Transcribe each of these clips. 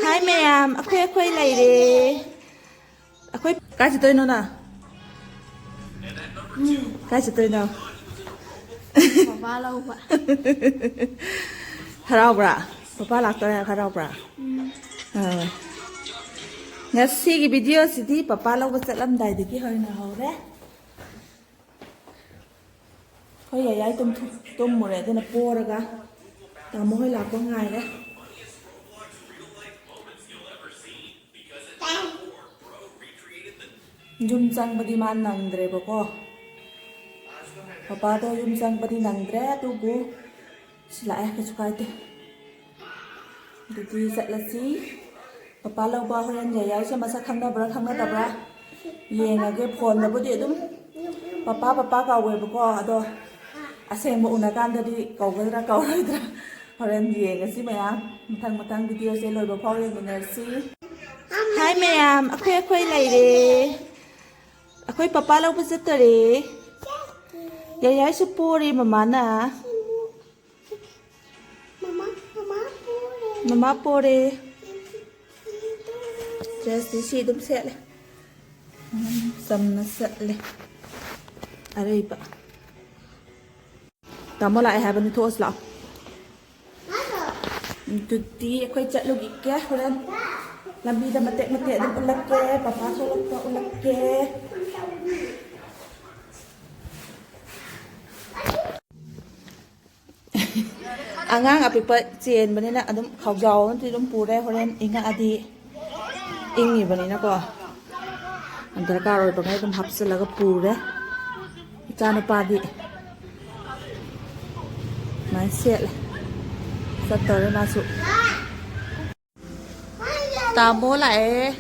Hai ma'am, ako'y lady. Ako'y kasi to na. Kasi to na. Papa lâu vậy. Haraubra. Papa lakta haraubra. Ngasi video sidi papa lau bắt làm đại thì hơi nào đấy. Khơi dài tôm một này tên là po rồi cả. Tao mới làm có ngày đấy. Jumsang badi man nangdre bako. Papa to jumsang badi nangdre tu bu sila ke sukaite. Jadi setlasi papa lau ba hoyan jaya sa masa khangna dabra. Yenga ge phone na budi dum. Papa ka we bako ado aseng mo unakan dadi kaugadra kauradra. Hoyan yenga si maya matang video se loi ba phau yenga si. Hi ma'am, ako'y lady. Ako'y papa lau bắt tari. Yaya supuri mama na. Mama puri. Just si dum set le. Sam na set le. Aray pa. Tamo lại hai bên thos lão. Tuti ako'y chat logi kya horan. Lambi dah mati dah ulak ke, papa solok pa ulak ke. Angang api pa chen bani na adum khau jaw ti dum pure horen inga adi ingi bani na ko. Andar ka roi bangai dum hapse laga pure. Chanu pa di. Mai set la. Satore masuk. Tamo lại.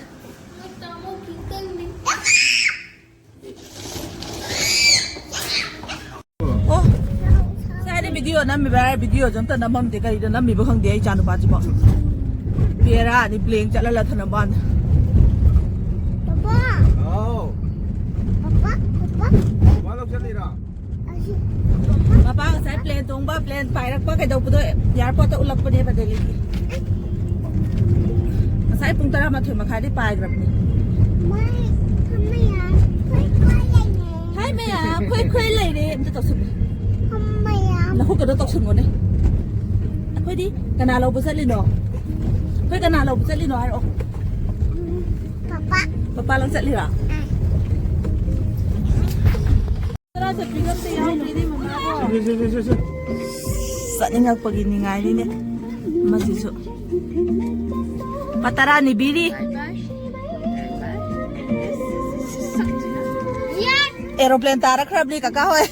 Ô, sao đây video nằm bị bài video chúng ta nằm mầm thì cái đó nằm bị bưng không để chán được bao nhiêu. Bây giờ đi playing chắc là thằng bạn. Papa. Oh. Papa. Bao lâu đi rồi? Papa saya plan tung ba plan phải là có cái đầu bữa giờ có tao ulap bữa đây đi. Saya pun tara mathe makhai di pai grab ni. Hai maya, khoi lai de, em to sun. La hu ka do tok sun ngone. Khoi di, kana lo busat li no. Khoi kana lo busat li no ai o. Papa lang sat li ra. Tara sa pingam te yaw ni mama ko. Sa ni ngak pagini ngai ni ne. Masiso. Patara ni biri. Aeroplane tarak krab ni kakak hoy.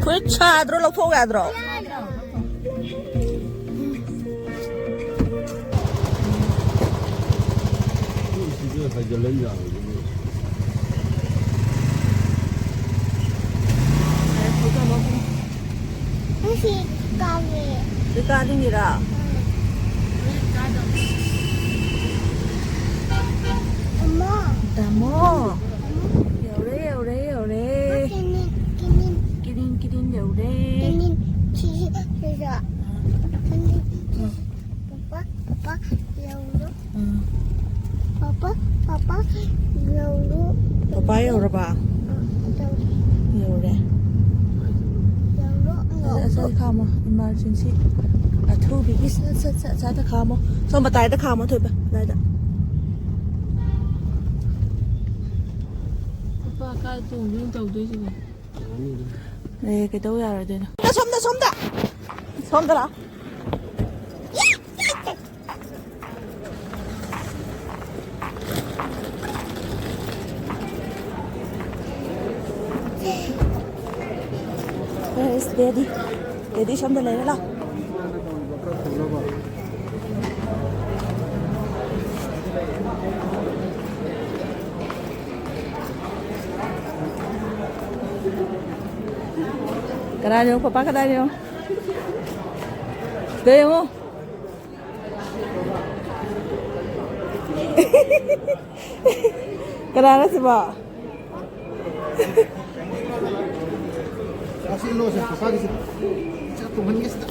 Khuất cha rồi lộc thô gà rồi. Đi ca đi gì đó. Tamo. Dầu đấy. Kinin dầu đấy. Papa dầu rồi bà. Dầu đấy. Saya kamu emergency. Thu bị sa ta kamu. Sao mà tay ta kamu thôi bà. Đây đó. Papa cái tủ liên tàu đấy gì? Đây cái đâu ra rồi đây nè. Xong đó. Daddy xong rồi lấy nó. Cái này không, papa cái này không? Đây không? Cái này nó sẽ bỏ. ꯃꯁꯤꯂꯣꯁꯦ ꯄꯄꯥꯒꯤꯁꯦ ꯆꯥꯛ ꯇꯨꯝꯍꯟꯒꯦꯁꯤꯗ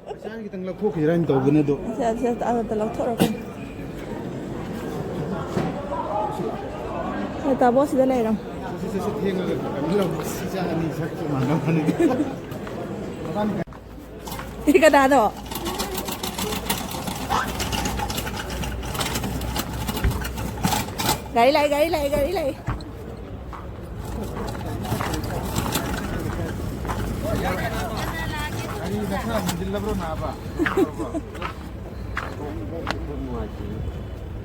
ꯉꯁꯥꯏ ꯈꯤꯇꯪ ꯂꯧꯊꯣꯛꯈꯤꯁꯤꯔꯥ ꯍꯥꯏꯅ ꯇꯧꯕꯅꯦ ꯑꯗꯣ ꯑꯗ ꯂꯧꯊꯣꯛꯔꯛꯀꯅꯤ ꯇꯥꯕꯣ ꯁꯤꯗ ꯂꯩꯔꯝ ꯁꯤꯁꯦ ꯊꯦꯡꯉꯒ ꯀꯩꯅꯣ ꯂꯧꯕ ꯆꯥꯛ ꯑꯅꯤ ꯁꯛꯁꯨ ꯃꯥꯟꯅꯕꯅꯤ 이 그다도 gãy lại ꯒꯥꯔꯤꯗ ꯈꯔ ꯃꯨꯟꯖꯤꯜꯂꯕ꯭ꯔꯣ ꯅꯥꯕ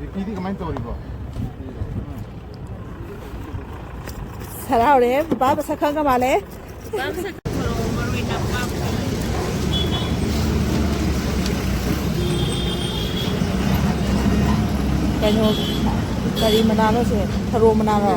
ꯕꯤꯄꯤꯗꯤ ꯀꯃꯥꯏꯅ ꯇꯧꯔꯤꯕꯣ 살아오래 바바 착한가 말해 kayaknya dari mana lo sih? Taruh mana lo?